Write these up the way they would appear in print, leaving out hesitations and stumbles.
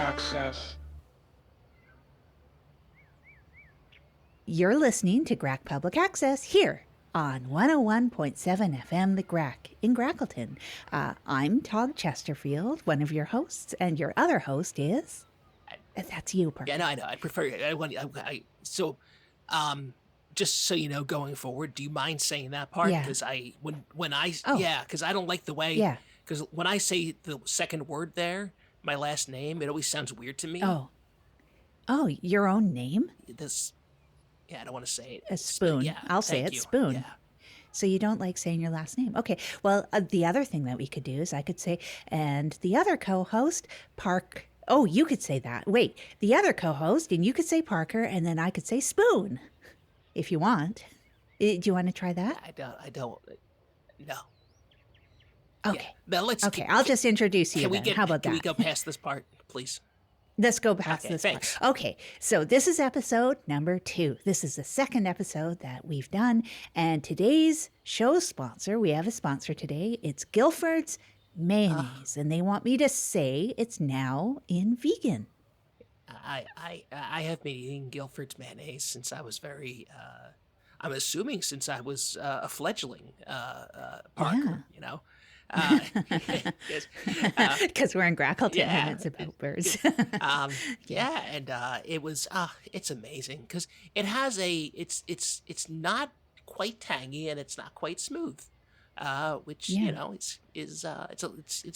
Access. You're listening to Grack Public Access here on 101.7 FM The Grack in Grackleton. I'm Tog Chesterfield, one of your hosts, and your other host is... That's you, Parker. Yeah, no, I know. I prefer... just so you know, going forward, do you mind saying that part? Yeah. Because Oh. Yeah, because I don't like the way... Yeah. Because when I say the second word there, my last name, it always sounds weird to me. Oh, your own name? Yeah, I don't want to say it. A Spoon. Yeah, I'll say it, you. Spoon. Yeah. So you don't like saying your last name. Okay, well, the other thing that we could do is I could say, and the other co-host, Park... Oh, you could say that. Wait, the other co-host, and you could say Parker, and then I could say Spoon, if you want. Do you want to try that? I don't... No. Okay. Yeah. Now Okay, I'll just introduce you then. How about that? Can we go past this part, please? Let's go past this thanks. part. Okay, so this is episode number 2. This is the second episode that we've done. And today's show sponsor, we have a sponsor today. It's Guilford's Mayonnaise. And they want me to say it's now in vegan. I have been eating Guilford's mayonnaise since I was very... I'm assuming since I was a fledgling Parker, you know? Because we're in Grackleton and it's about birds. It was it's amazing because it has it's not quite tangy and it's not quite smooth, which you know it's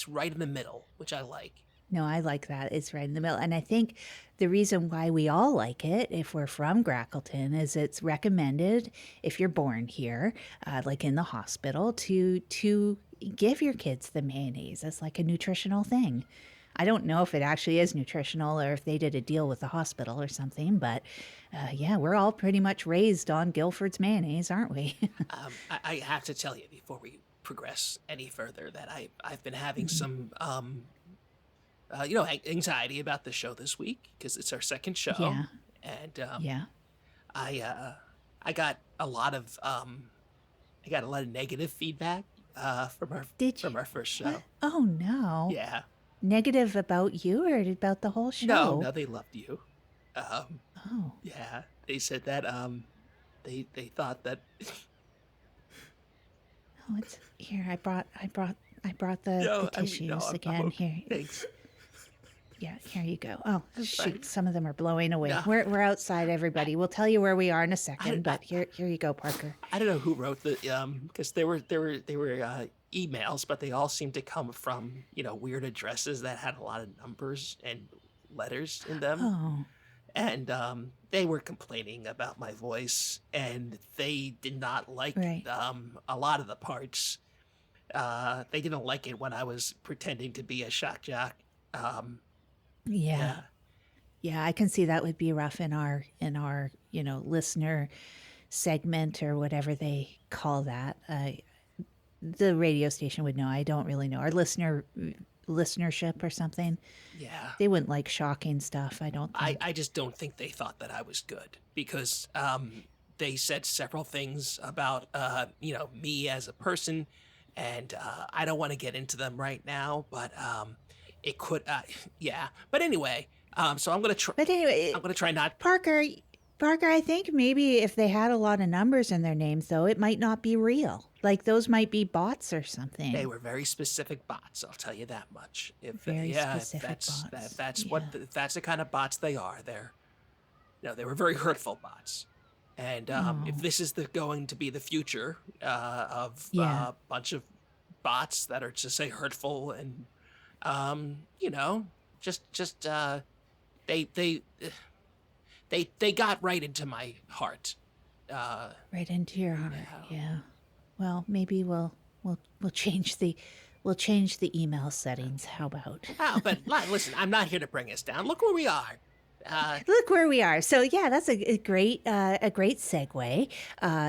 right in the middle, which I like. No, I like that. It's right in the middle. And I think the reason why we all like it, if we're from Grackleton, is it's recommended if you're born here, like in the hospital, to give your kids the mayonnaise. It's like a nutritional thing. I don't know if it actually is nutritional or if they did a deal with the hospital or something, but we're all pretty much raised on Guilford's mayonnaise, aren't we? I have to tell you before we progress any further that I've been having some anxiety about the show this week because it's our second show. Yeah. And I got a lot of negative feedback from our first show. What? Oh no. Yeah. Negative about you or about the whole show? No, they loved you. Oh. Yeah. They said that they thought that Oh, it's here. I brought the tissues again. Here. Thanks. Yeah, here you go. Oh, shoot. Fine. Some of them are blowing away. No. We're outside, everybody. We'll tell you where we are in a second, but here you go, Parker. I don't know who wrote the because they were emails, but they all seemed to come from weird addresses that had a lot of numbers and letters in them. Oh. And they were complaining about my voice, and they did not like a lot of the parts. They didn't like it when I was pretending to be a shock jock. Yeah, I can see that would be rough in our listener segment or whatever they call that. The radio station would know. I don't really know. Our listenership or something. Yeah. They wouldn't like shocking stuff, I don't think. I just don't think they thought that I was good because they said several things about me as a person, and I don't want to get into them right now, but it could but anyway, so I'm gonna try. But anyway, I'm gonna try not. Parker, I think maybe if they had a lot of numbers in their names, though, it might not be real. Like those might be bots or something. They were very specific bots. I'll tell you that much. If Specific that's bots. if that's the kind of bots they are. They were very hurtful bots. And if this is going to be the future of a bunch of bots that are to say hurtful and they got right into my heart. Right into your heart. Yeah. Well, maybe we'll change the email settings. How about? But listen, I'm not here to bring us down. Look where we are. Look where we are. So yeah, that's a great segue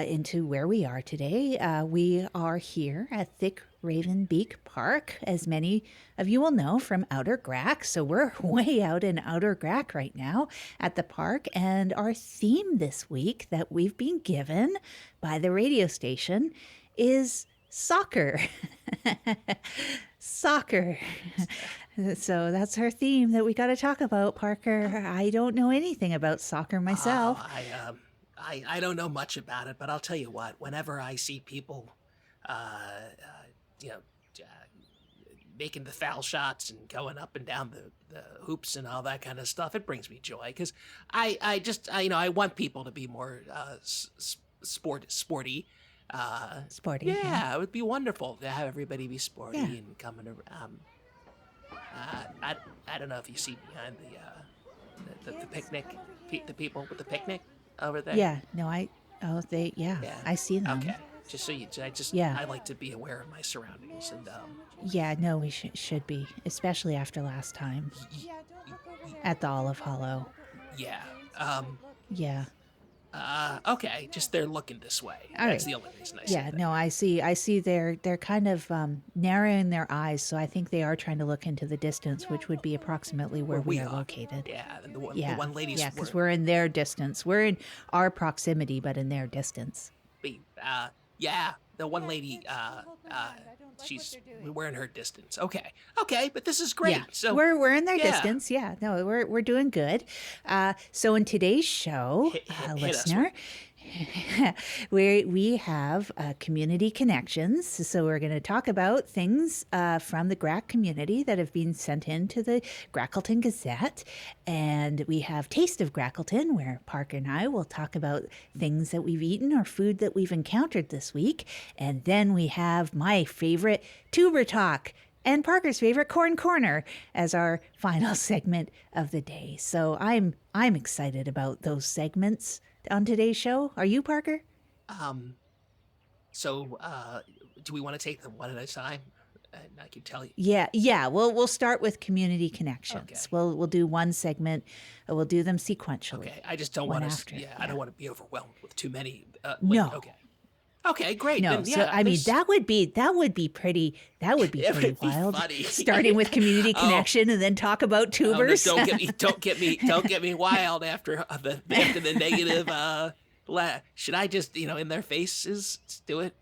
into where we are today. We are here at Thick Raven Beak Park, as many of you will know from Outer Grack. So we're way out in Outer Grack right now at the park, and our theme this week that we've been given by the radio station is soccer. Soccer. So that's her theme that we got to talk about, Parker. I don't know anything about soccer myself. I don't know much about it, but I'll tell you what. Whenever I see people, you know, making the foul shots and going up and down the hoops and all that kind of stuff, it brings me joy because I want people to be more sporty. Sporty. Yeah, it would be wonderful to have everybody be sporty and coming around. I don't know if you see behind the picnic, the people with the picnic over there. Yeah. No, I see them. Okay. Just so you, I like to be aware of my surroundings and. Yeah, no, we should be, especially after last time at the Olive Hollow. Yeah. Yeah. Okay. Just they're looking this way. All That's right. the only reason I say that. No, I see. They're kind of narrowing their eyes, so I think they are trying to look into the distance, which would be approximately where we are located. Yeah. And the one lady's. Yeah, because we're in their distance. We're in our proximity, but in their distance. Yeah. The one lady. We're in her distance. Okay, but this is great. Yeah. So we're in their distance. Yeah, no, we're doing good. So in today's show, listener, we have community connections. So we're going to talk about things from the Grack community that have been sent into the Grackleton Gazette. And we have Taste of Grackleton, where Parker and I will talk about things that we've eaten or food that we've encountered this week. And then we have my favorite Tuber Talk and Parker's favorite Corn Corner as our final segment of the day. So I'm excited about those segments on today's show. Are you, Parker? So do we want to take them one at a time? And I can tell you. Yeah. We'll start with community connections. Okay. We'll do one segment. We'll do them sequentially. Okay. I just don't want to. Yeah, I don't want to be overwhelmed with too many. No. Okay, great. No, then, so I mean that would be pretty wild. Funny. Starting with community connection and then talk about tubers. No, don't get me wild after the negative. Should I just in their faces do it?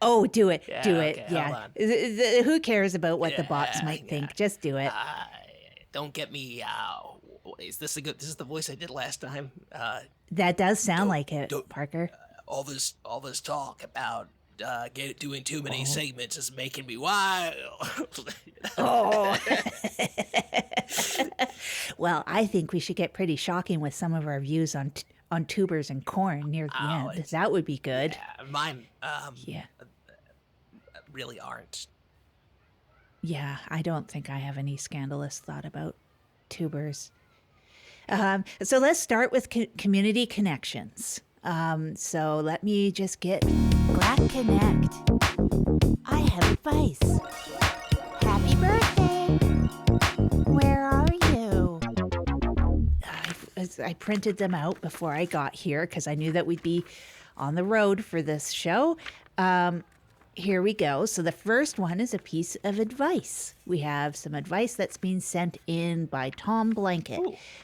Oh, do it. Yeah, Do it. okay, Yeah. hold Who cares about what the bots might think? Just do it. Don't get me. Is this the voice I did last time? That does sound like it, Parker. All this talk about doing too many segments is making me wild. Oh. Well, I think we should get pretty shocking with some of our views on tubers and corn near the end. That would be good. Yeah, mine really aren't. Yeah, I don't think I have any scandalous thought about tubers. So let's start with community connections. So let me just get Grack Connect. I have advice. Happy birthday. Where are you? I printed them out before I got here because I knew that we'd be on the road for this show. Here we go. So the first one is a piece of advice. We have some advice that's been sent in by Tom Blanket,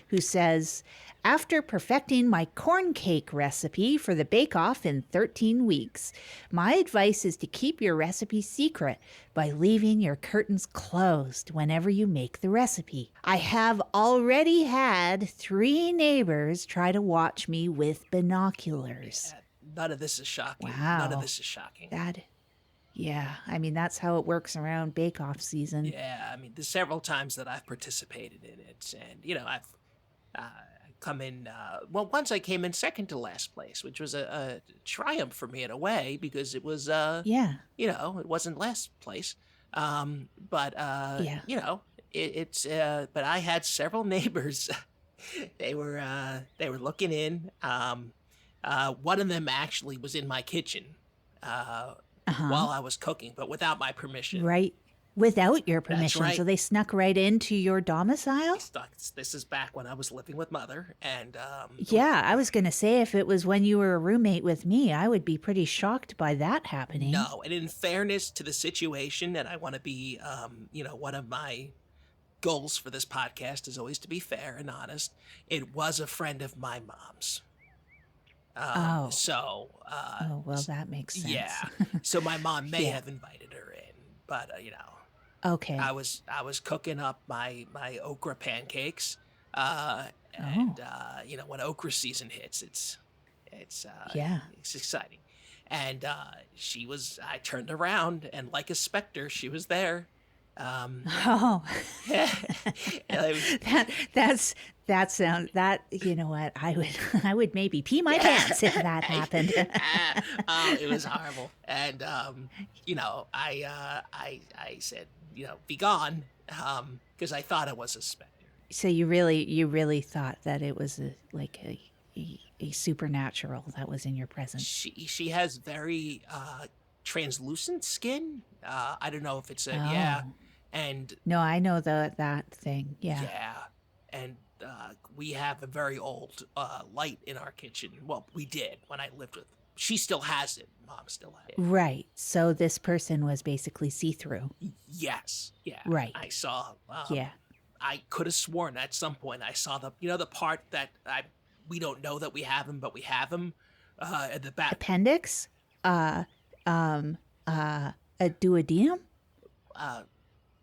who says, after perfecting my corn cake recipe for the bake-off in 13 weeks, my advice is to keep your recipe secret by leaving your curtains closed whenever you make the recipe. I have already had 3 neighbors try to watch me with binoculars. None of this is shocking. Wow. None of this is shocking. Yeah, I mean, that's how it works around bake-off season. Yeah, I mean, there's several times that I've participated in it, and, I've come in, once I came in second to last place, which was a triumph for me in a way, because it was, it wasn't last place, but I had several neighbors, they were looking in, one of them actually was in my kitchen, while I was cooking, but without my permission. Right. Without your permission. That's right. So they snuck right into your domicile? This is back when I was living with Mother. And yeah, I was going to say if it was when you were a roommate with me, I would be pretty shocked by that happening. No, and in fairness to the situation, and I want to be, one of my goals for this podcast is always to be fair and honest. It was a friend of my mom's. Oh. So, Oh, well, that makes sense. yeah. So my mom may Yeah. have invited her in, but Okay. I was cooking up my okra pancakes, uh, Oh, and when okra season hits, it's yeah. it's exciting. And I turned around, and like a specter, she was there. Um, Oh, and that's that sound that you know what I would I would maybe pee my yeah. pants if that happened. Oh, it was horrible. And I said, be gone, because I thought it was a specter. So you really thought that it was a supernatural that was in your presence. She has very translucent skin. I don't know if it's a yeah, Oh. and No, I know that thing. Yeah. yeah, and we have a very old light in our kitchen. Well, we did when I lived with. She still has it. Mom still has it. Right. So this person was basically see-through. Yes. Yeah. Right. I saw. Yeah. I could have sworn at some point I saw the part that we don't know that we have him, but we have him at the back. Appendix? A duodenum?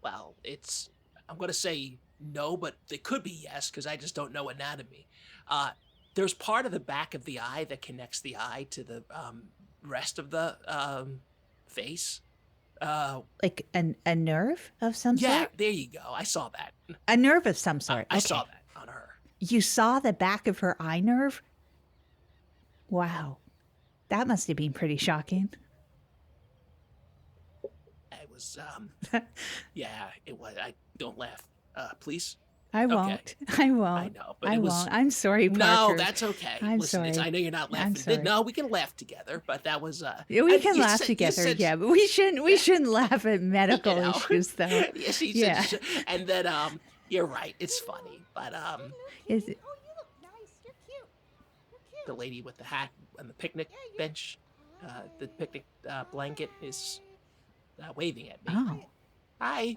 Well, I'm going to say no, but it could be yes, because I just don't know anatomy. There's part of the back of the eye that connects the eye to the rest of the face. Like a nerve of some Yeah, sort? there you go. I saw that. A nerve of some sort. I Okay. saw that on her. You saw the back of her eye nerve? Wow. That must have been pretty shocking. It was, yeah, it was. I don't laugh, please. I won't. I won't. I know, but I it was. won't. I'm sorry, No, Parker. that's okay. I'm Listen, sorry. I know you're not I'm laughing. sorry. No, we can laugh together, but that was. Yeah, we and can you laugh said- you together, said- yeah, but we shouldn't. We shouldn't laugh at medical know. issues, though. Yeah, she Yeah. said, and then you're right. It's funny, but Is it? Oh, you look nice. You're cute. You're cute. the lady with the hat and the picnic bench, the picnic blanket is waving at me. Oh, Hi,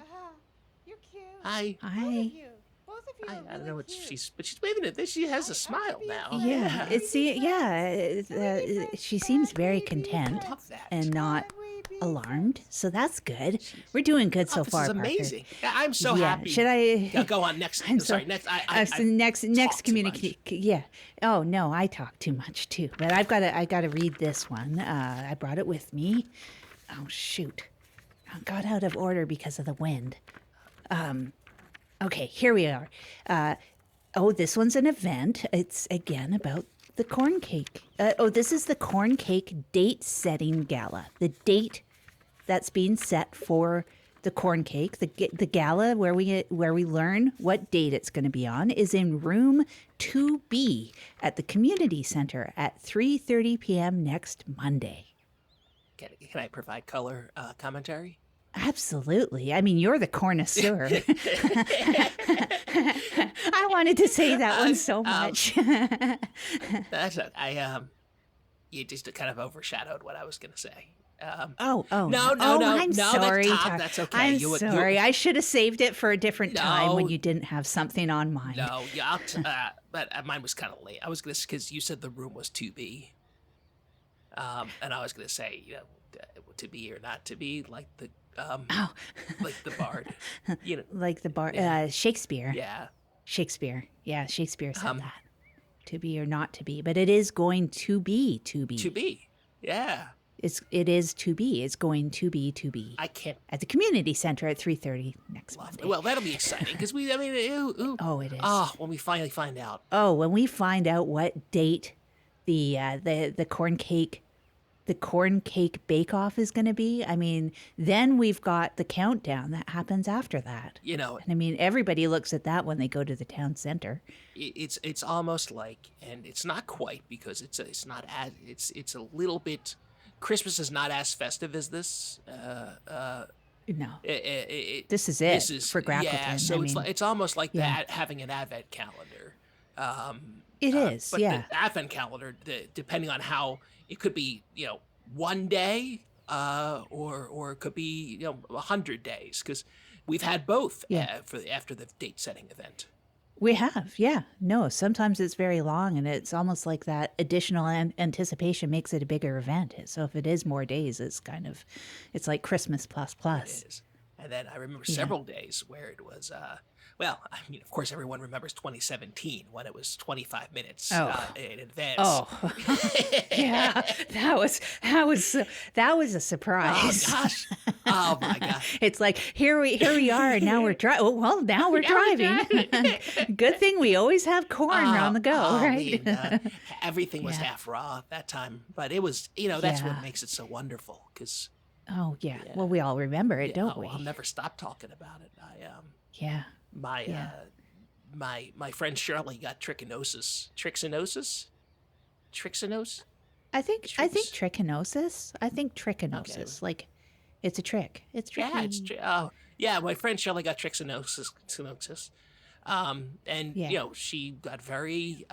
You're cute. hi. Both of I. you. Both of you I are don't really know what cute. but she's waving at this. She has a smile now. Yeah, she seems very content I love that. and not Hi, baby. alarmed, so that's good. We're doing good so Oh, this far, is Parker. amazing. Yeah, I'm so Yeah, happy. should I? Yeah, go on next. I'm sorry. sorry. Next. I So next talk too communicate. Yeah. Oh no, I talk too much too. But I gotta read this one. I brought it with me. Oh shoot, I got out of order because of the wind. Okay, here we are. This one's an event. It's again about the corn cake. This is the corn cake date setting gala. The date that's being set for the corn cake, the gala where we learn what date it's going to be on, is in room 2B at the community center at 3:30 p.m. next Monday. Can I provide color commentary? Absolutely. I mean, you're the connoisseur. I wanted to say that one so much. That's you just kind of overshadowed what I was gonna say. Oh, No, I'm no, sorry. that's, Todd, Tar- that's okay. I'm You- sorry. I should have saved it for a different time when No. you didn't have something on mind. No, yeah, but mine was kind of late. I was gonna because you said the room was 2B, and I was gonna say to be or not to be like the Oh, like the bard, like the bar, Shakespeare. yeah. Shakespeare. Yeah, Shakespeare said Um, that. To be or not to be, but it is going to be. 2B, yeah. It is to be. It's going to be. I can't. At the community center at 3:30 next Monday. Well, that'll be exciting because ooh. Oh, it is. When we finally find out. Oh, when we find out what date the corn cake bake off is going to be, I mean, then we've got the countdown that happens after that. And I mean, everybody looks at that when they go to the town center. It's almost like, and it's not quite because it's a little bit. Christmas is not as festive as this. No, This is it for Grackleton. Yeah, so I mean, it's almost like yeah. that having an advent calendar. It is, but yeah. the advent calendar, depending on how it could be, one day, or it could be 100 days because we've had both Yeah. after the date setting event. We have, yeah. No, sometimes it's very long, and it's almost like that additional anticipation makes it a bigger event. So if it is more days, it's like Christmas plus plus. It is. And then I remember several days where it was, well, I mean, of course, everyone remembers 2017 when it was 25 minutes in advance. Oh, yeah, that was a surprise. Oh gosh! Oh my gosh! It's like here we are, and now we're driving. Well, now we're driving. Good thing we always have corn on the go, right? I mean, everything was half raw at that time, but it was, that's what makes it so wonderful. Because oh yeah. Well, we all remember it, don't we? I'll never stop talking about it. Yeah. My friend Shirley got trichinosis. Trixinosis? Trixinose? I think trichinosis. I think trichinosis. Okay. Like, it's a trick. It's tricky. Yeah, my friend Shirley got trichinosis. And she got very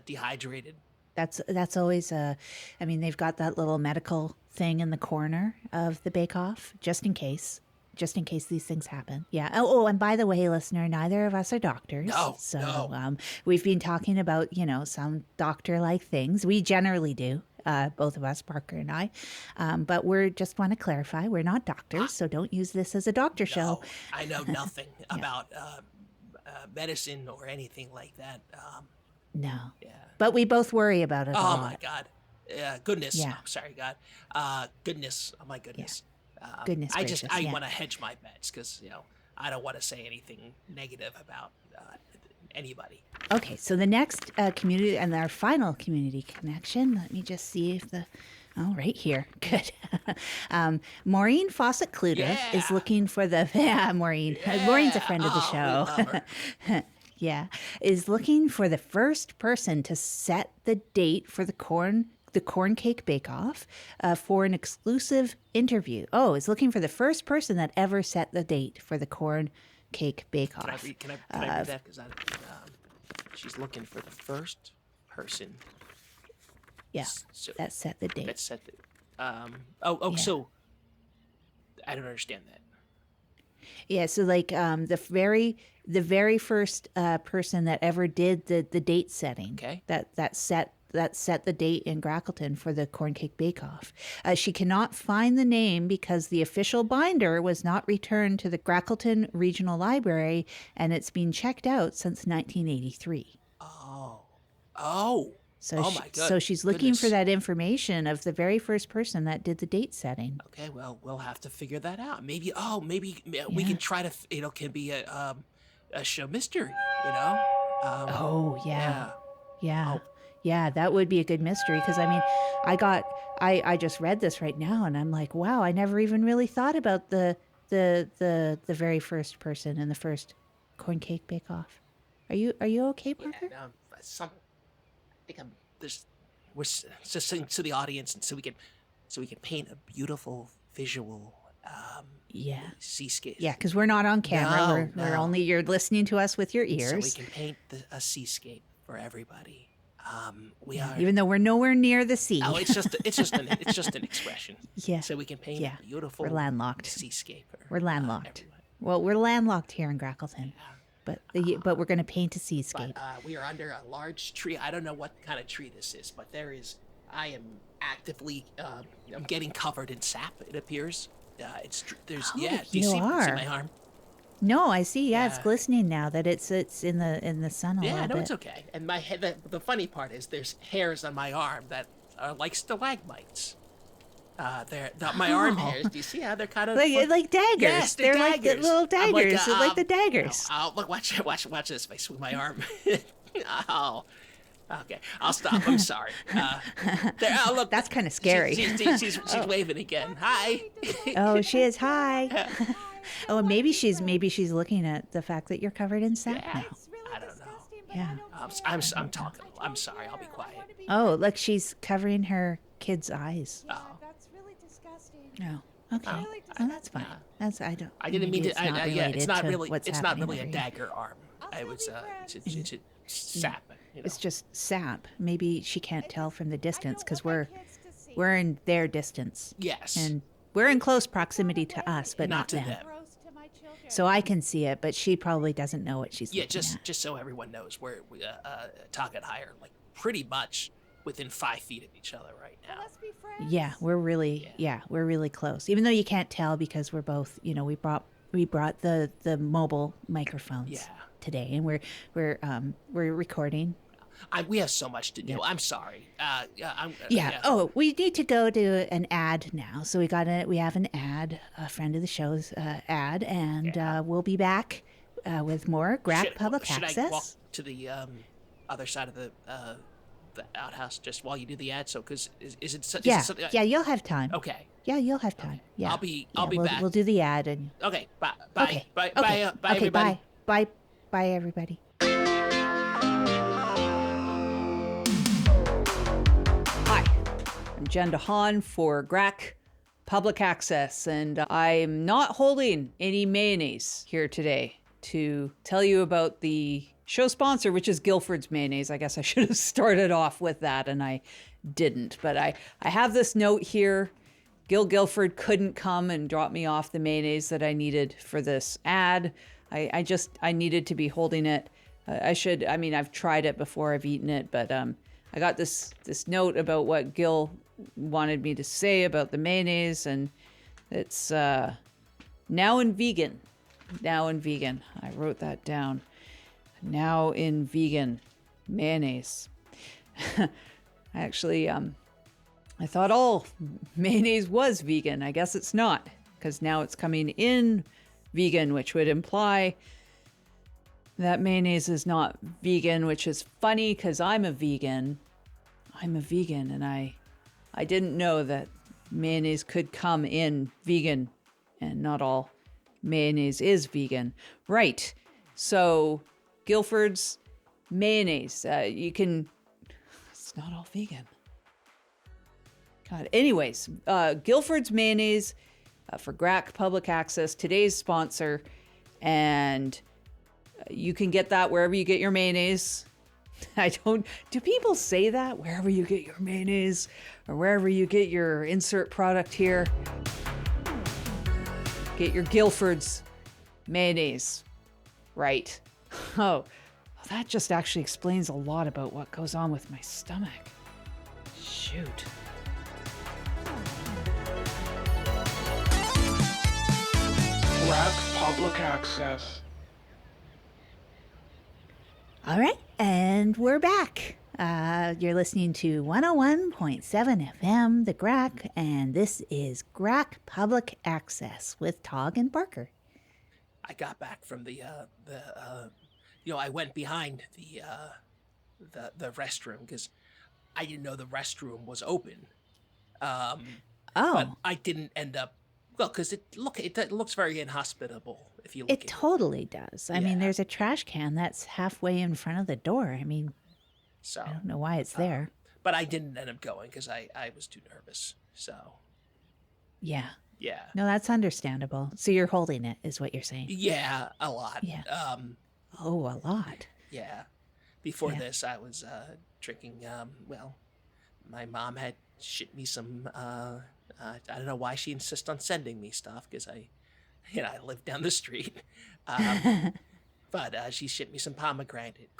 dehydrated. That's always I mean, they've got that little medical thing in the corner of the bake-off, just in case these things happen. Yeah. Oh, and by the way, listener, neither of us are doctors. No. We've been talking about, some doctor-like things. We generally do, both of us, Parker and I. But we just want to clarify, we're not doctors, so don't use this as a doctor show. I know nothing about medicine or anything like that. No. Yeah. But we both worry about it a lot. Oh, my God. Goodness. Yeah. Oh, sorry, God. Goodness. Oh, my goodness. Goodness gracious, I want to hedge my bets because, I don't want to say anything negative about anybody. Okay, so the next community and our final community connection, let me just see if right here. Good. Maureen Fawcett-Kluter is looking for the, Maureen. Maureen's a friend of the show. We love her. Yeah, is looking for the first person to set the date for the corn cake bake-off for an exclusive interview. Oh, is looking for the first person that ever set the date for the corn cake bake-off. Can I read that? Because she's looking for the first person. Yeah, that set the date. That set the. So I don't understand that. Yeah, so like the very first person that ever did the date setting. Okay. That set the date in Grackleton for the corn cake bake-off. She cannot find the name because the official binder was not returned to the Grackleton Regional Library, and it's been checked out since 1983. Oh. So my God. So she's looking for that information of the very first person that did the date setting. Okay, well, we'll have to figure that out. Maybe we can try to, can be a show mystery, Yeah. Yeah, that would be a good mystery because, I mean, I just read this right now and I'm like, wow, I never even really thought about the very first person in the first corn cake bake-off. Are you okay, Parker? Yeah, I think we're just saying to the audience, and so we can paint a beautiful visual seascape. Yeah, because we're not on camera. We're only, you're listening to us with your ears. So we can paint a seascape for everybody. We are, even though we're nowhere near the sea. Oh, it's just an expression. Yeah. So we can paint a beautiful. We're landlocked. Seascape. We're landlocked. Well, we're landlocked here in Grackleton. But we're going to paint a seascape. But we are under a large tree. I don't know what kind of tree this is, but I am actively. I'm getting covered in sap. It appears. Do you see my arm? No, I see. Yeah, it's glistening now that it's in the sun a little bit. Yeah, no, it's okay. And my head. The funny part is there's hairs on my arm that are like stalagmites. My arm hairs. Do you see how they're kind of like daggers? Yes, they're daggers. like the little daggers, like the daggers. Look, watch this. I swing my arm. Oh, okay. I'll stop. I'm sorry. Look, that's kind of scary. She's waving again. Hi. Oh, she is. Hi. Oh, and maybe she's looking at the fact that you're covered in sap now. Really I don't know. Yeah. I'm talking. I'm sorry. I'll be quiet. Oh, look, she's covering her kid's eyes. Oh. That's really disgusting. No. Okay. Really Oh, that's fine. I didn't mean to. It's not really. It's not really a dagger arm. It was it's sap. It's just sap. Maybe she can't tell from the distance because we're in their distance. Yes. And we're in close proximity to us, but not to them. them. So I can see it, but she probably doesn't know what she's Yeah, looking at. just so everyone knows, we're Tog and I are like pretty much within 5 feet of each other right now. Let's be friends. Yeah, we're really close. Even though you can't tell because we're both, we brought the mobile microphones today, and we're recording. We have so much to do. I'm sorry. Oh, we need to go to an ad now. So we have an ad, a friend of the show's ad, and we'll be back with more Grack Public Access. Should I walk to the other side of the outhouse just while you do the ad? So, because is it something? You'll have time. Okay. Yeah, you'll have time. Okay. Yeah, I'll be back. We'll do the ad and. Okay. Bye. Okay. Bye. Okay. Bye. Everybody. Bye. Bye, everybody. Hi, I'm Jen deHaan for Grack Public Access, and I'm not holding any mayonnaise here today to tell you about the show sponsor, which is Guilford's Mayonnaise. I guess I should have started off with that, and I didn't. But I have this note here. Gil Guilford couldn't come and drop me off the mayonnaise that I needed for this ad. I needed to be holding it. I've tried it before, I've eaten it, but I got this note about what Gil wanted me to say about the mayonnaise, and it's now in vegan. Now in vegan. I wrote that down. Now in vegan mayonnaise. Actually, I thought all mayonnaise was vegan. I guess it's not, because now it's coming in vegan, which would imply that mayonnaise is not vegan, which is funny because I'm a vegan. And I didn't know that mayonnaise could come in vegan, and not all mayonnaise is vegan. Right. So Guilford's mayonnaise, it's not all vegan. God. Anyways, Guilford's Mayonnaise for Grack Public Access, today's sponsor, and you can get that wherever you get your mayonnaise. Do people say that? Wherever you get your mayonnaise, or wherever you get your insert product here, get your Guilford's Mayonnaise. Right. Oh, that just actually explains a lot about what goes on with my stomach. Shoot. Grack Public Access. All right, and we're back. You're listening to 101.7 FM, The Grack, and this is Grack Public Access with Tog and Parker. I got back from I went behind the restroom because I didn't know the restroom was open. But I didn't end up. Well, because it looks very inhospitable if you look. It totally does. I mean, there's a trash can that's halfway in front of the door. I mean, so I don't know why it's there. But I didn't end up going because I was too nervous. So. Yeah. Yeah. No, that's understandable. So you're holding it, is what you're saying? Yeah, a lot. Yeah. A lot. Yeah. Before this, I was drinking. My mom had shipped me some. I don't know why she insists on sending me stuff because I live down the street. But she shipped me some pomegranate.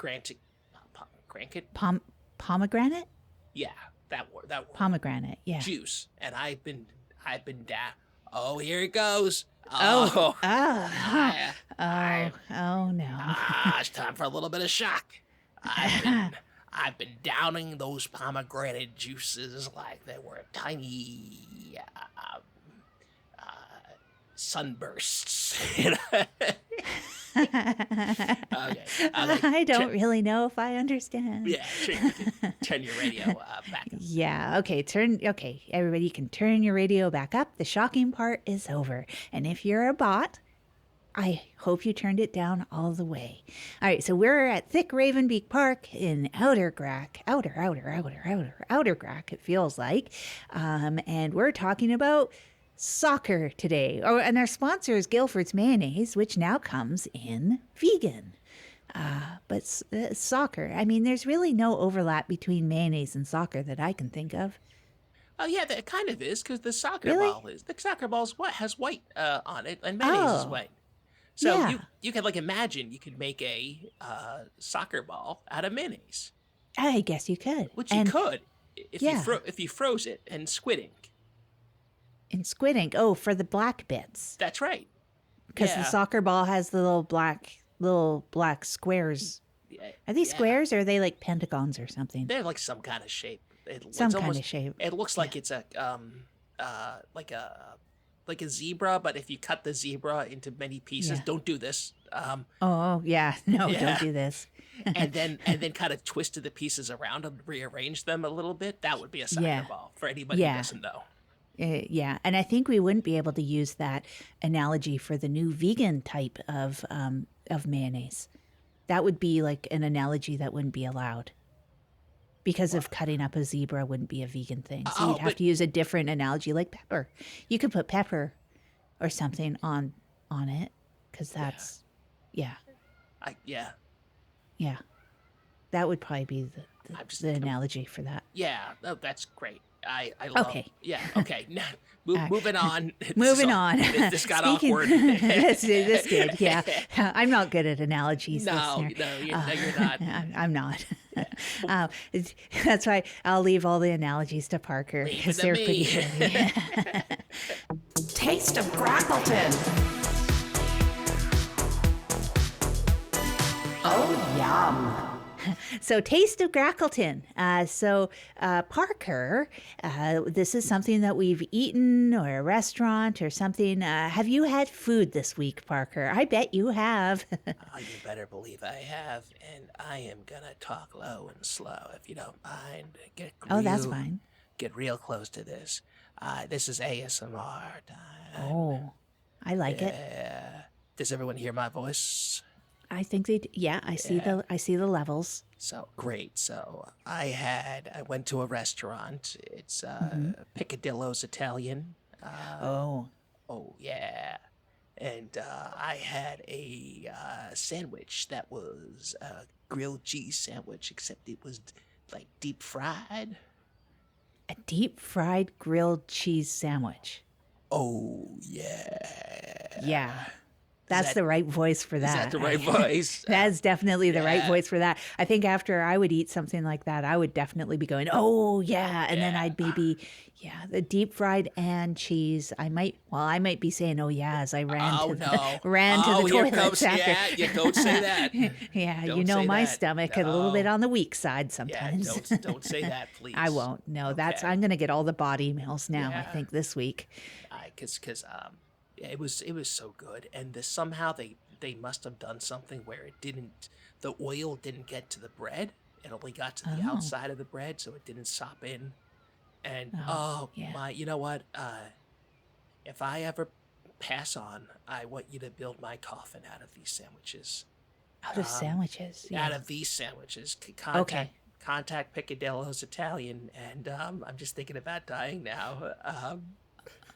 Pomegranate? Yeah, that word. Pomegranate. Yeah. Juice, and I've been down. Oh, here it goes. Oh no. It's time for a little bit of shock. I've been downing those pomegranate juices like they were tiny sunbursts. Okay. I don't really know if I understand. Yeah, sure. Turn your radio back up. Yeah, okay, everybody, you can turn your radio back up. The shocking part is over. And if you're a bot, I hope you turned it down all the way. All right, so we're at Thick Raven Beak Park in Outer Grack, Outer Grack, it feels like. And we're talking about soccer today. Oh, and our sponsor is Guilford's Mayonnaise, which now comes in vegan. But soccer, I mean, there's really no overlap between mayonnaise and soccer that I can think of. Oh yeah, that kind of is because the soccer Really? ball has white on it and mayonnaise is white. So Yeah. you could like imagine you could make a soccer ball out of mayonnaise, I guess you could. which you And could if Yeah. if you froze it in squid ink. in squid ink. Oh, for the black bits. That's right. Because Yeah. the soccer ball has the little black squares. Yeah, Are these yeah. squares or are they like pentagons or something? They have like some kind of shape. Some kind of shape. It looks like it's a like a zebra, but if you cut the zebra into many pieces, Yeah. don't do this. Oh, yeah. No, Yeah. don't do this. and then kind of twisted the pieces around and rearrange them a little bit. That would be a soccer Yeah. ball for anybody Yeah. who doesn't know. Yeah, and I think we wouldn't be able to use that analogy for the new vegan type of mayonnaise. That would be like an analogy that wouldn't be allowed because of cutting up a zebra wouldn't be a vegan thing. So Oh, you'd have but- to use a different analogy, like pepper. You could put pepper or something on it because that's yeah. Yeah. That would probably be I'm just the analogy for that. Yeah, oh, that's great. I love. Okay. Yeah. Okay. Now, moving on. Moving on. This got Speaking- awkward. this did, yeah. I'm not good at analogies. No, listener. you're not. I'm not. That's why I'll leave all the analogies to Parker Leave because it to they're me. pretty funny. Taste of Grackleton. Oh, yum. So, Taste of Grackleton. Parker, this is something that we've eaten or a restaurant or something. Have you had food this week, Parker? I bet you have. Oh, you better believe I have, and I am gonna talk low and slow if you don't mind. Oh, that's fine. Get real close to this. This is ASMR time. Oh, I like it. Does everyone hear my voice? I think they. Yeah, I see the levels. So great. So I went to a restaurant. It's Piccadillo's Italian. Oh, Oh yeah. And I had a sandwich that was a grilled cheese sandwich, except it was like deep fried. a deep fried grilled cheese sandwich. Oh yeah. Yeah. That's that- the right voice for that. Is that the right voice? That's definitely the right Yeah. voice for that. I think after I would eat something like that, I would definitely be going, oh, yeah. And then I'd maybe, the deep fried and cheese. I might be saying, oh, yeah, as I ran Oh to no! the here toilets comes, after. yeah, you don't say that. Yeah, you Don't know say my that. stomach a little bit No. on the weak side Yeah, sometimes. don't say that, please. I won't. No, that's Okay. I'm gonna get all the body emails now. I Yeah. think this week. Because it was so good, and somehow they must have done something where the oil didn't get to the bread. It only got to the Oh. outside of the bread, so it didn't sop in. And yeah. you know what? If I ever pass on, I want you to build my coffin out of these sandwiches. Out of sandwiches. Yeah. Out of these sandwiches. Okay. Contact Piccadillo's Italian, and I'm just thinking about dying now.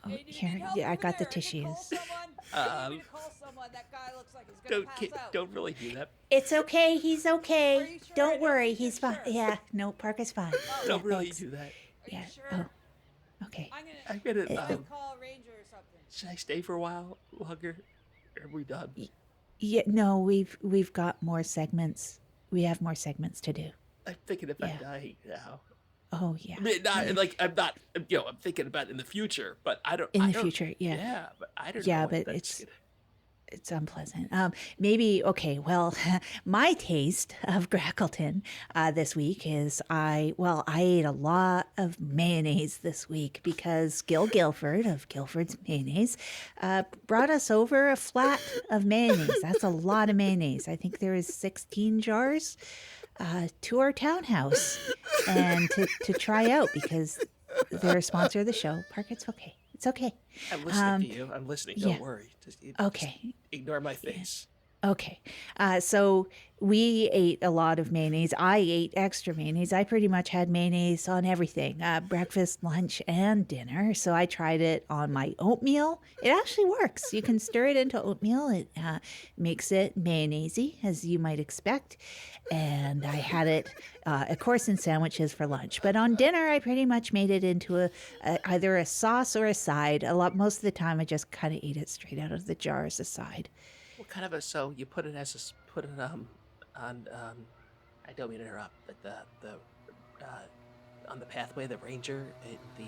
Oh, here, yeah, I got the tissues. Call someone. That guy looks like he's gonna pass out. Don't really do that. It's okay. He's Are okay. you sure? Don't I worry. don't He's think fine. you're sure. Yeah. No, Parker's fine. Don't really thanks. do that. Are you Yeah. sure? Oh. Okay. I'm gonna I'm gonna. call a ranger or something. Should I stay for a while longer? Or are we done? Yeah. No, we've got more segments. We have more segments to do. I'm thinking about Yeah. dying now. Oh yeah. I mean, I'm not. I'm thinking about in the future, but I don't. In I the don't- future, yeah. Yeah, but I don't. Yeah, know but if it's- that's It's unpleasant. Maybe, okay, well, my taste of Grackleton this week is I ate a lot of mayonnaise this week because Gil Guilford of Guilford's Mayonnaise brought us over a flat of mayonnaise. That's a lot of mayonnaise. I think there is 16 jars to our townhouse and to try out because they're a sponsor of the show. Park, it's okay. It's okay. I'm listening to you. I'm listening. Don't yeah. worry. Just Okay. ignore my face. Okay. So we ate a lot of mayonnaise. I ate extra mayonnaise. I pretty much had mayonnaise on everything, breakfast, lunch, and dinner. So I tried it on my oatmeal. It actually works. You can stir it into oatmeal. It makes it mayonnaisey, as you might expect. And I had it, of course, in sandwiches for lunch. But on dinner, I pretty much made it into either a sauce or a side. Most of the time, I just kind of ate it straight out of the jar as a side. kind of so you put it on I don't mean to interrupt, but the on the pathway, the ranger, the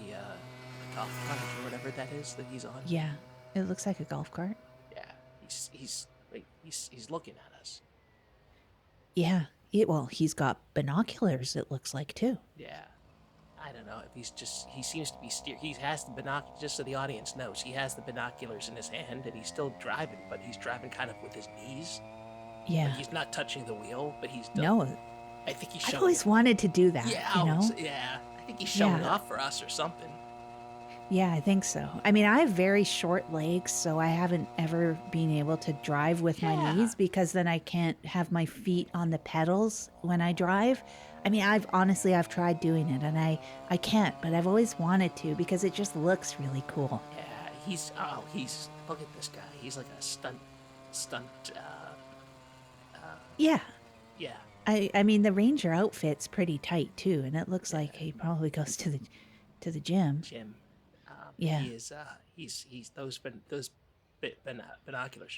golf cart or whatever that is that he's on. Yeah, it looks like a golf cart. Yeah, he's looking at us. Yeah, he's got binoculars, it looks like, too. Yeah. I don't know if he seems to be he has the binoculars, just so the audience knows, he has the binoculars in his hand and he's still driving, but he's driving kind of with his knees. Yeah. Like he's not touching the wheel, but he's No. I think he's I've showing always wanted to do that, Yeah, you know? yeah. I think he's showing Yeah. off for us or something. Yeah, I think so. I mean, I have very short legs, so I haven't ever been able to drive with my Yeah. knees because then I can't have my feet on the pedals when I drive. I mean, I've tried doing it and I can't, but I've always wanted to because it just looks really cool. Yeah, look at this guy. He's like a stunt, Yeah. yeah. I mean, the ranger outfit's pretty tight too, and it looks like he probably goes to the gym. Jim. Yeah. He is, he's those binoculars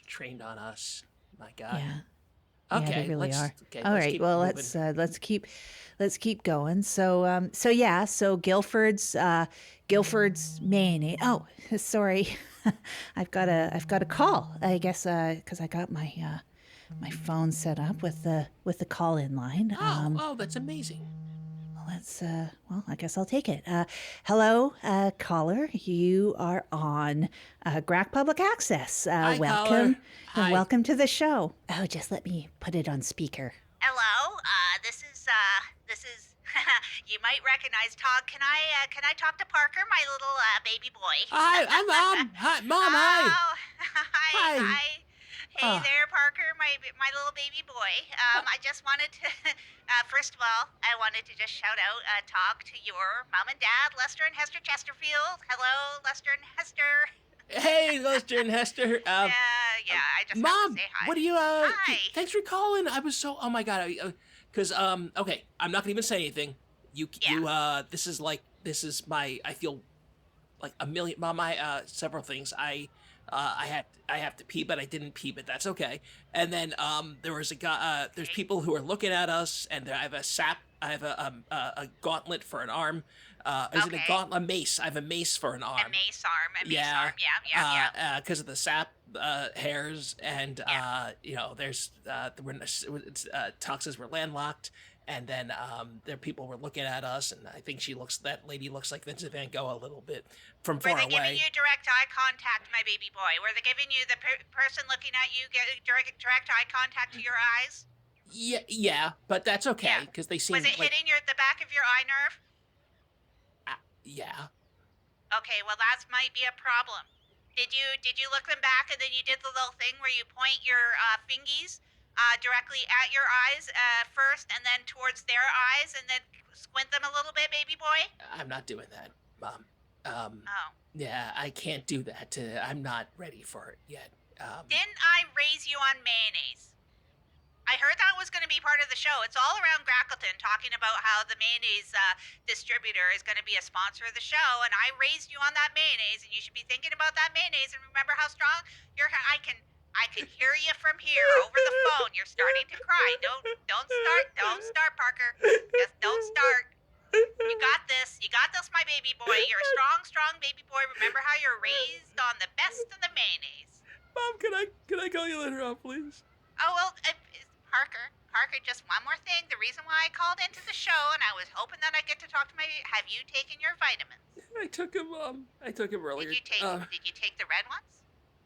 are trained on us. My God. Yeah. Okay, Yeah, they really are. Okay, All let's right. keep Well, moving. let's keep going. So Guilford's mayonnaise. Oh, sorry. I've got a call. I guess because I got my my phone set up with the call-in line. Oh, that's amazing. I guess I'll take it. Hello, caller. You are on Grack Public Access. Hi, Welcome. caller. Hi. Welcome to the show. Oh, just let me put it on speaker. Hello, this is you might recognize Tog. Can I talk to Parker, my little baby boy? Hi, I'm Mom. Hi, Mom. Hi. Oh, hi. Hi. Hey Oh. there, Parker, my little baby boy. I just wanted to, first of all, I wanted to just shout out Tog to your mom and dad, Lester and Hester Chesterfield. Hello, Lester and Hester. Hey, Lester and Hester. Yeah, I just Mom, have to say hi. what are you? Hi. Thanks for calling. I was so. Oh my God. Because okay, I'm not gonna even say anything. You. This is my. I feel like a million. Mom, several things. I have to pee, but I didn't pee, but that's okay. And then there was a guy. There's people who are looking at us, and I have a gauntlet for an arm. Is it a Okay. gauntlet? A mace. I have a mace for an arm. A mace arm. Yeah. Because of the sap hairs, and there's Talk says we're landlocked, and then there people were looking at us, and I think that lady looks like Vincent Van Gogh a little bit from far Were they away. giving you direct eye contact, my baby boy? Were they giving you the person looking at you get direct eye contact to your eyes? Yeah, but that's okay Yeah. because they seem Was it like hitting the back of your eye nerve? yeah. Okay, well that might be a problem. Did you look them back and then you did the little thing where you point your fingies directly at your eyes first and then towards their eyes and then squint them a little bit, baby boy? I'm not doing that, Mom. Oh. Yeah, I can't do that. I'm not ready for it yet. Didn't I raise you on mayonnaise? I heard that was going to be part of the show. It's all around Grackleton talking about how the mayonnaise distributor is going to be a sponsor of the show, and I raised you on that mayonnaise, and you should be thinking about that mayonnaise and remember how strong your I can hear you from here over the phone. You're starting to cry. Don't start, Parker. Just don't start. You got this. You got this, my baby boy. You're a strong baby boy. Remember how you're raised on the best of the mayonnaise. Mom, can I call you later on, please? Oh, well, Parker, just one more thing. The reason why I called into the show, and I was hoping that I'd get to talk to have you taken your vitamins? I took him earlier. Did you take the red ones?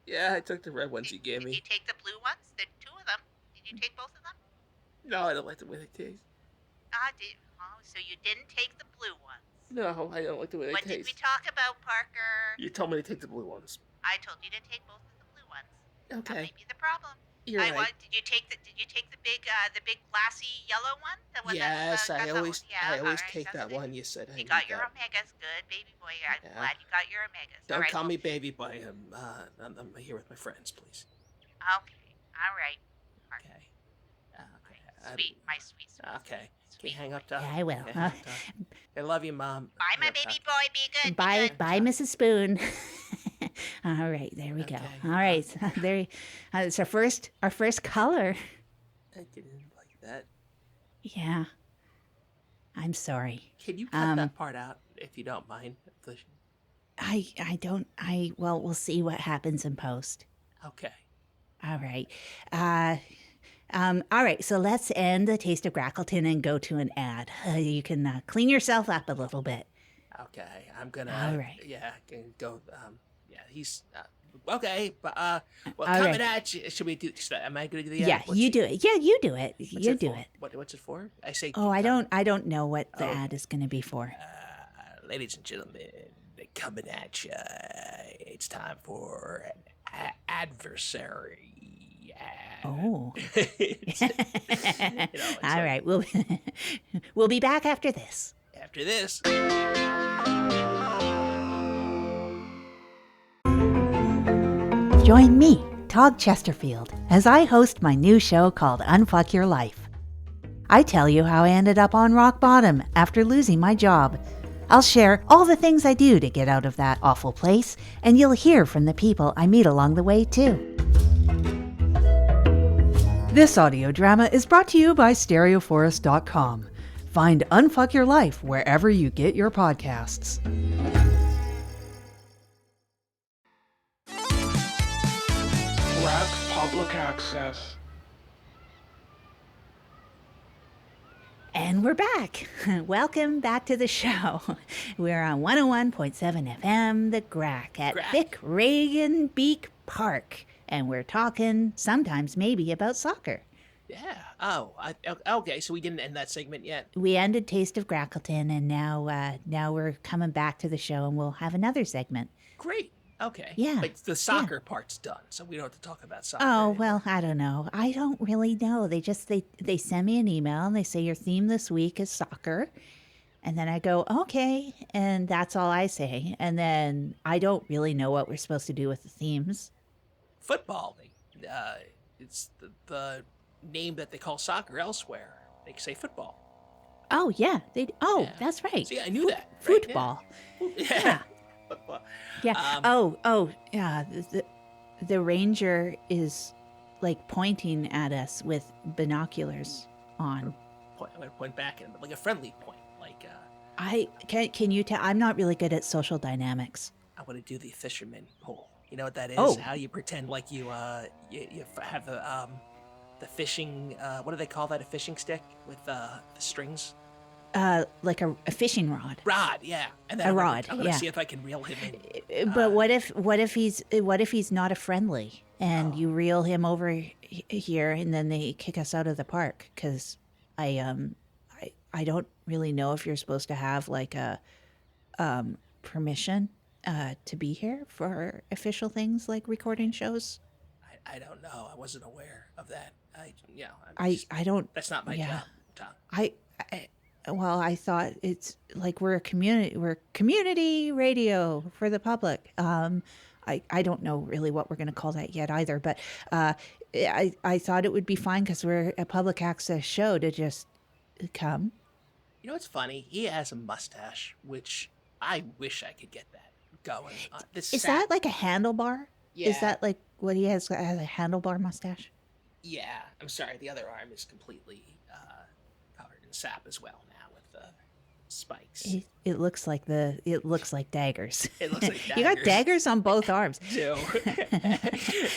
Yeah, I took the red ones you gave Did me. you take the blue ones? The two of them. Did you take both of them? No, I don't like the way they taste. So you didn't take the blue ones. No, I don't like the way they What did taste. we talk about, Parker? You told me to take the blue ones. I told you to take both of the blue ones. That Okay. might be the problem. You're right. Did you take the big glassy yellow one? The one Yes, that's, I got always alright, take that's that good. one. You said I You need got your that. omegas, good baby boy. I'm Yeah. glad you got your omegas. Don't All right. call me baby boy. I'm here with my friends, please. Okay. All right. Okay. My sweet. Okay. Can you Sweet hang up, boy. Doc? Yeah, I will. Okay, hang up, Doc. I love you, Mom. Bye, my Hang up, baby Doc. boy. Be good. Bye, Be good. bye, Mrs. Spoon. All right, there we go. Okay. All right, there. It's our first color. I didn't like that. Yeah. I'm sorry. Can you cut that part out if you don't mind? I don't. Well, we'll see what happens in post. Okay. All right. All right. So let's end the Taste of Grackleton and go to an ad. You can clean yourself up a little bit. Okay. I'm gonna. All right. Yeah. Can go. Yeah. He's. Okay. But All coming right. at you. Should we do? Am I gonna do the ad? Yeah, What's you it- do it. Yeah, you do it. what's You it do for? it. What's it for? I say. Oh, I don't know what the ad is going to be for. Ladies and gentlemen, coming at you. It's time for an adversary. Oh. It's All right. We'll be back after this. After this. Join me, Tog Chesterfield, as I host my new show called Unfuck Your Life. I tell you how I ended up on rock bottom after losing my job. I'll share all the things I do to get out of that awful place, and you'll hear from the people I meet along the way, too. This audio drama is brought to you by StereoForest.com. Find Unfuck Your Life wherever you get your podcasts. Grack Public Access. And we're back. Welcome back to the show. We're on 101.7 FM, The Grack, at Grack. Thick Raven Beak Park. And we're talking sometimes maybe about soccer. Yeah. Oh, okay. So we didn't end that segment yet. We ended Taste of Grackleton, and now we're coming back to the show, and we'll have another segment. Great. Okay. Yeah, But the soccer part's done, so we don't have to talk about soccer. Oh, anymore. well, I don't know. I don't really know. They send me an email, and they say your theme this week is soccer. And then I go, okay, and that's all I say. And then I don't really know what we're supposed to do with the themes. Football. It's the name that they call soccer elsewhere. They say football. Oh, yeah. Yeah. That's right. See, I knew that. Right? Football. Yeah. Football. Yeah. Yeah. The ranger is like pointing at us with binoculars on. I'm going to point back at him, like a friendly point. Like, Can you tell? I'm not really good at social dynamics. I want to do the fisherman pole. You know what that is? Oh. How you pretend like you have the fishing. What do they call that? A fishing stick with the strings. Like a fishing rod. Rod, yeah. And then A I'm gonna- rod, I'm gonna yeah. see if I can reel him in. But what if he's not a friendly and you reel him over here and then they kick us out of the park? Because I don't really know if you're supposed to have like a permission to be here for official things like recording shows. I don't know. I wasn't aware of that. I don't. That's not my yeah. job, Tom. Well, I thought it's like we're community radio for the public. I don't know really what we're going to call that yet either, but I thought it would be fine because we're a public access show to just come. You know what's funny? He has a mustache, which I wish I could get that going. Is that like a handlebar? Yeah. Is that like what he has a handlebar mustache? Yeah. I'm sorry. The other arm is completely covered in sap as well now with the spikes. It looks like daggers. It looks like You got daggers. daggers on both arms. So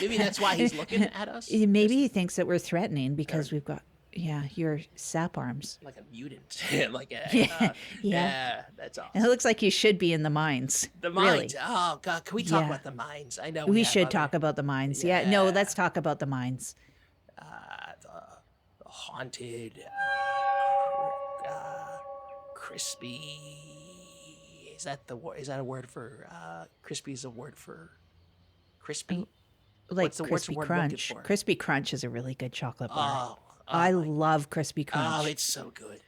maybe that's why he's looking at us. Maybe he thinks that we're threatening because we've got your sap arms. Like a mutant. Yeah. That's awesome. And it looks like you should be in the mines. The really. mines. Oh God, can we talk Yeah. about the mines? I know We have should other- talk about the mines. Yeah. No, Yeah. let's talk about the mines. The haunted, crispy. Is that a word for crispy? Is a word for crispy? Like What's the Crispy word I'm looking Crunch. for? Crispy Crunch is a really good chocolate bar. Oh, I love Crispy Crunch. oh, it's so good.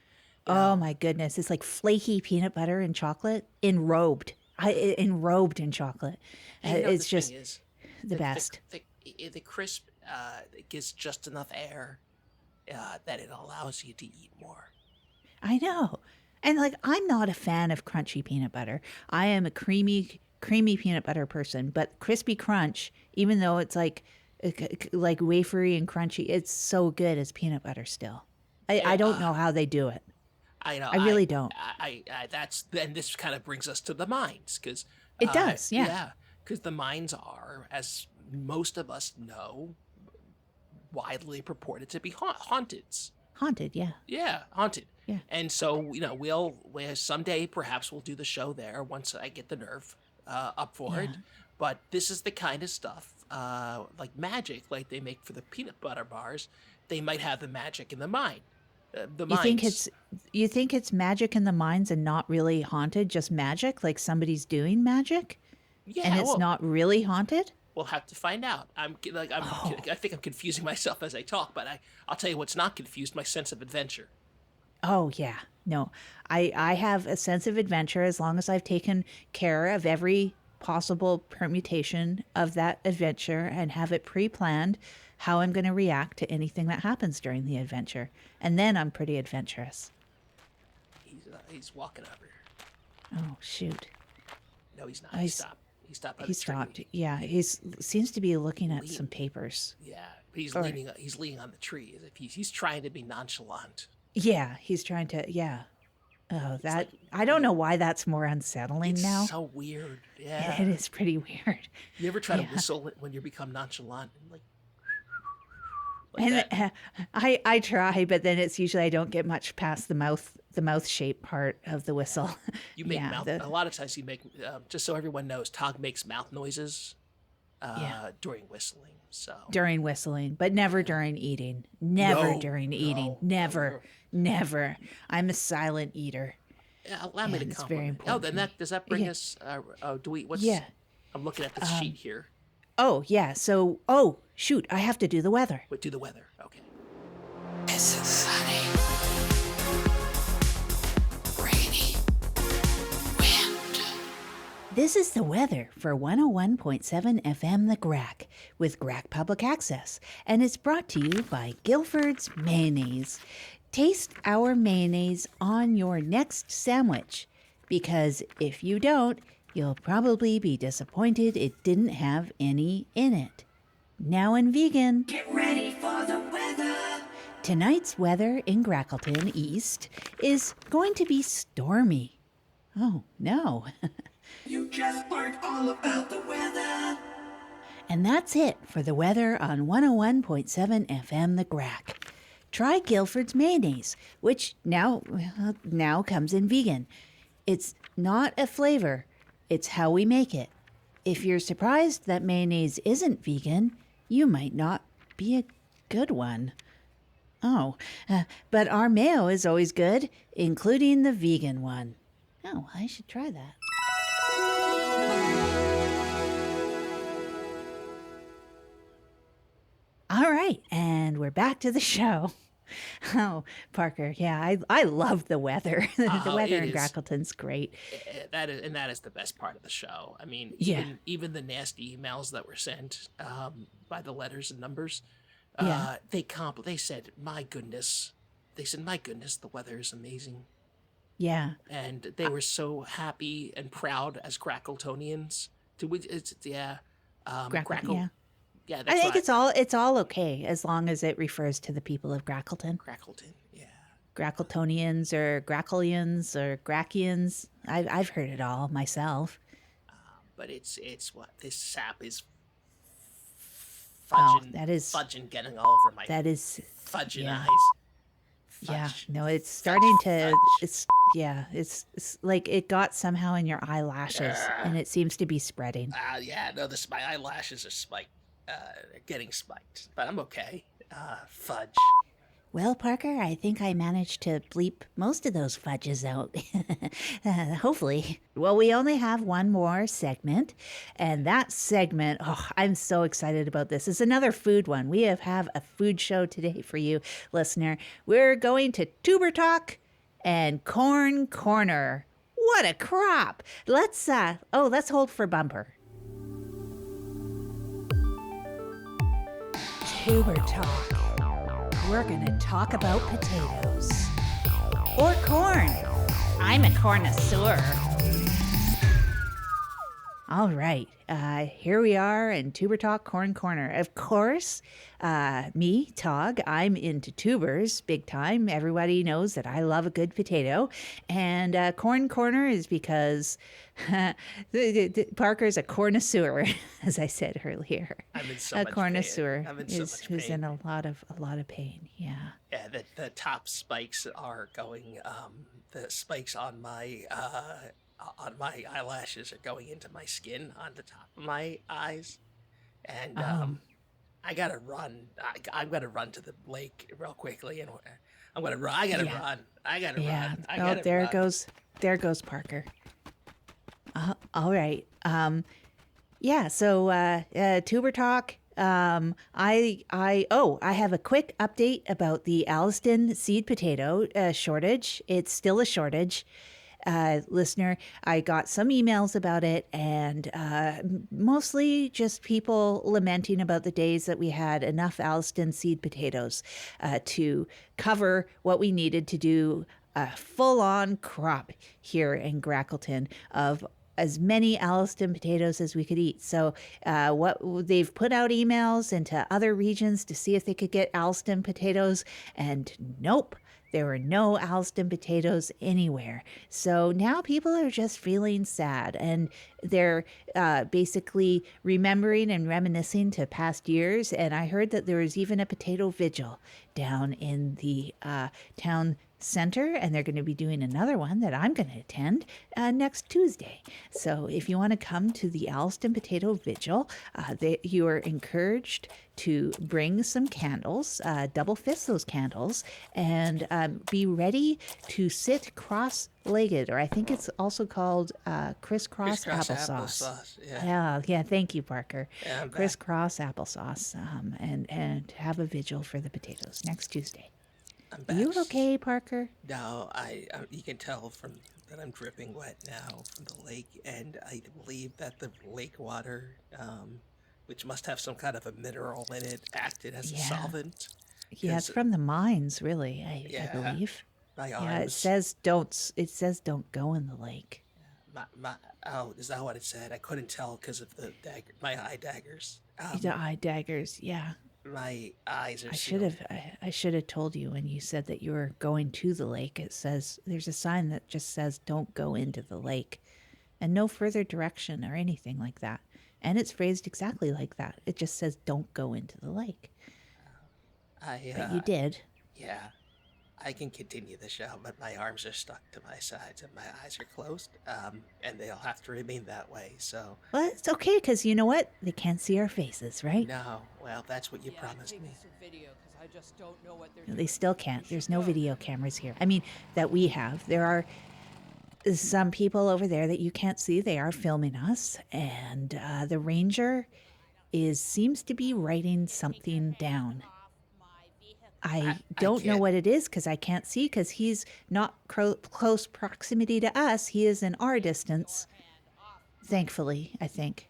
Oh my goodness. It's like flaky peanut butter and chocolate enrobed. Enrobed in chocolate. And you know, It's the just thing is, the best. The crisp it gives just enough air that it allows you to eat more. I know. And like, I'm not a fan of crunchy peanut butter. I am a creamy creamy peanut butter person, but crispy crunch, even though it's like wafery and crunchy, it's so good as peanut butter still. I don't know how they do it. I know. I really don't. And this kind of brings us to the mines, because It does, yeah. Yeah, because the mines are, as most of us know, widely purported to be haunted. Haunted, yeah. Yeah, haunted. Yeah. And so, we'll someday perhaps we'll do the show there once I get the nerve up for it. But this is the kind of stuff, like magic, like they make for the peanut butter bars. They might have the magic in the mine. You think it's magic in the mines and not really haunted, just magic, like somebody's doing magic? Yeah, and it's not really haunted? We'll have to find out. I think I'm confusing myself as I talk, but I'll tell you what's not confused: my sense of adventure. Oh, yeah. No, I have a sense of adventure as long as I've taken care of every possible permutation of that adventure and have it pre-planned how I'm going to react to anything that happens during the adventure. And then I'm pretty adventurous. He's walking over. Oh, shoot. No, he's not. He stopped. He stopped. He stopped. Yeah, seems to be looking at some papers. Yeah, but he's leaning on the tree as if he's trying to be nonchalant. Yeah, he's trying to. Yeah. Oh, that I don't know why that's more unsettling now. It's so weird. Yeah, it is pretty weird. You ever try to whistle when you become nonchalant and like and I try, but then it's usually I don't get much past the mouth shape part of the whistle. You make a lot of times you make, just so everyone knows, Tog makes mouth noises during whistling. So during whistling, but never during eating. Never during eating. Never. I'm a silent eater. Yeah, allow me to it's compliment. very important. Oh, then does that bring us? Do we? What's? Yeah. I'm looking at this sheet here. Oh yeah. So shoot, I have to do the weather. Wait, do the weather. Okay. It's sunny, rainy, wind. This is the weather for 101.7 FM The Grack with Grack Public Access, and it's brought to you by Guilford's Mayonnaise. Taste our mayonnaise on your next sandwich, because if you don't, you'll probably be disappointed it didn't have any in it. Now in vegan. Get ready for the weather. Tonight's weather in Grackleton East is going to be stormy. Oh, no. You just learned all about the weather. And that's it for the weather on 101.7 FM The Grack. Try Guilford's Mayonnaise, which now comes in vegan. It's not a flavor, it's how we make it. If you're surprised that mayonnaise isn't vegan, you might not be a good one. Oh, but our mayo is always good, including the vegan one. Oh, I should try that. All right, and we're back to the show. Oh, Parker, yeah, I love the weather. The weather in Grackleton's great. That is the best part of the show. I mean, even the nasty emails that were sent by the letters and numbers, they said, my goodness, the weather is amazing. Yeah. And they were so happy and proud as Grackletonians. Grackle. Yeah. Yeah, that's I think right. it's all okay as long as it refers to the people of Grackleton. Grackleton, yeah. Grackletonians or Gracklians or Grackians. I've heard it all myself. But it's what this sap is fudging. That is fudging getting all over my. That is fudging eyes. Yeah, Fudge. no, it's starting to. Fudge. It's like it got somehow in your eyelashes, and it seems to be spreading. My eyelashes are spiked. Getting spiked, but I'm okay. Fudge. Well, Parker, I think I managed to bleep most of those fudges out. Hopefully. Well, we only have one more segment, and that segment, I'm so excited about this. It's another food one. We have a food show today for you, listener. We're going to Tuber Talk and Corn Corner. What a crop! Let's hold for bumper. Tuber Talk. We're going to talk about potatoes. Or corn. I'm a connoisseur. All right. Here we are in Tuber Talk Corn Corner. Of course, me, Tog, I'm into tubers big time. Everybody knows that I love a good potato. And Corn Corner is because Parker's a connoisseur, as I said earlier. I'm in so A much connoisseur pain. I'm in so much who's pain. in a lot of pain. Yeah. Yeah, the top spikes are going. The spikes on my eyelashes are going into my skin on the top of my eyes, and I gotta run. I'm gonna run to the lake real quickly, and I'm gonna run. I gotta run. I gotta run. I gotta there run. there goes Parker. All right. Yeah. So Tuber Talk. I have a quick update about the Alliston seed potato shortage. It's still a shortage. Listener, I got some emails about it, and mostly just people lamenting about the days that we had enough Alliston seed potatoes to cover what we needed to do a full-on crop here in Grackleton of as many Alliston potatoes as we could eat. So what they've put out emails into other regions to see if they could get Alliston potatoes, and nope. There were no Alliston potatoes anywhere. So now people are just feeling sad, and they're basically remembering and reminiscing to past years. And I heard that there was even a potato vigil down in the town center, and they're going to be doing another one that I'm going to attend next Tuesday. So if you want to come to the Alliston Potato Vigil, you are encouraged to bring some candles, double fist those candles, and be ready to sit cross-legged, or I think it's also called crisscross applesauce. Yeah. Thank you, Parker. Yeah, I'm back. Crisscross applesauce, and have a vigil for the potatoes next Tuesday. I'm Are back. you okay, Parker? No, you can tell from that I'm dripping wet now from the lake, and I believe that the lake water, which must have some kind of a mineral in it, acted as a solvent. Yeah, it's from the mines, really. I believe. My Yeah, it arms. says don't. It says don't go in the lake. Is that what it said? I couldn't tell because of the my eye daggers. The eye daggers. Yeah, My eyes are. I should have told you when you said that you were going to the lake. It says there's a sign that just says don't go into the lake, and no further direction or anything like that. And it's phrased exactly like that. It just says don't go into the lake. But you did. Yeah, I can continue the show, but my arms are stuck to my sides and my eyes are closed, and they'll have to remain that way. So. Well, it's okay because you know what? They can't see our faces, right? No, well, that's what you promised take me. some video because I just don't know what they're They still can't. There's no video cameras here. I mean, that we have. There are some people over there that you can't see. They are filming us, and the ranger seems to be writing something down. I don't know can't- what it is because I can't see because he's not close proximity to us. He is in our distance. Thankfully, I think.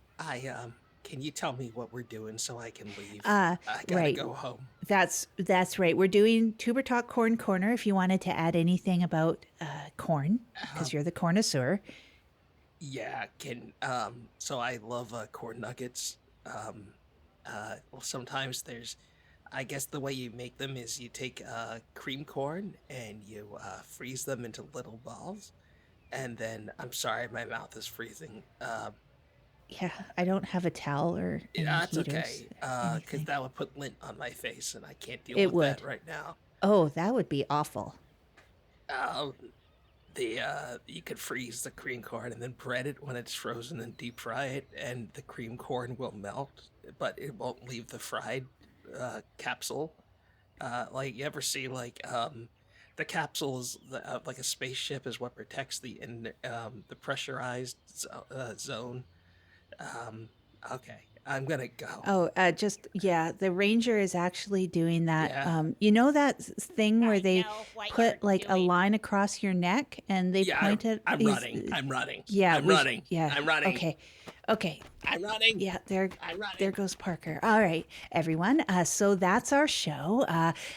Can you tell me what we're doing so I can leave? I gotta right. go home. That's right. We're doing Tuber Talk Corn Corner. If you wanted to add anything about corn, because you're the connoisseur. Yeah, so I love corn nuggets. Well, sometimes I guess the way you make them is you take cream corn and you freeze them into little balls. And then, I'm sorry, my mouth is freezing. Yeah, I don't have a towel or any That's heaters, okay, anything. because that would put lint on my face, and I can't deal It with would. that right now. Oh, that would be awful. You could freeze the cream corn and then bread it when it's frozen and deep fry it, and the cream corn will melt, but it won't leave the fried capsule. Like, you ever see the capsule is like a spaceship is what protects the pressurized zone. Okay, I'm gonna go. Oh, the ranger is actually doing that. Yeah. You know that thing where they know what put you're like a doing. line across your neck and they Yeah, point at. I'm these- running. I'm running. Yeah, I'm we sh- running. Yeah, I'm running. Okay, Okay. I'm running. Yeah, I'm running. there goes Parker. All right, everyone. So that's our show.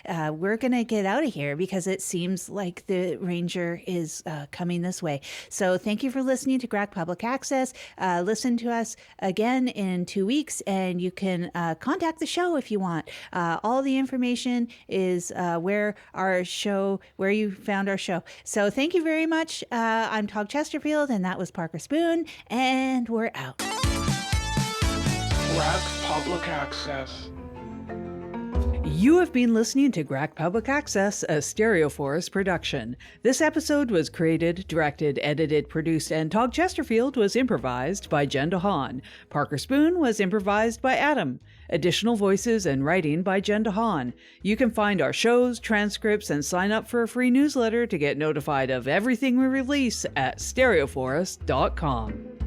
We're going to get out of here because it seems like the ranger is coming this way. So thank you for listening to Grack Public Access. Listen to us again in 2 weeks, and you can contact the show if you want. All the information is where you found our show. So thank you very much. I'm Tog Chesterfield, and that was Parker Spoon, and we're out. Grack Public Access. You have been listening to Grack Public Access, a StereoForest production. This episode was created, directed, edited, produced, and Tog Chesterfield was improvised by deHaan. Parker Spoon was improvised by Adam. Additional voices and writing by deHaan. You can find our shows, transcripts, and sign up for a free newsletter to get notified of everything we release at StereoForest.com.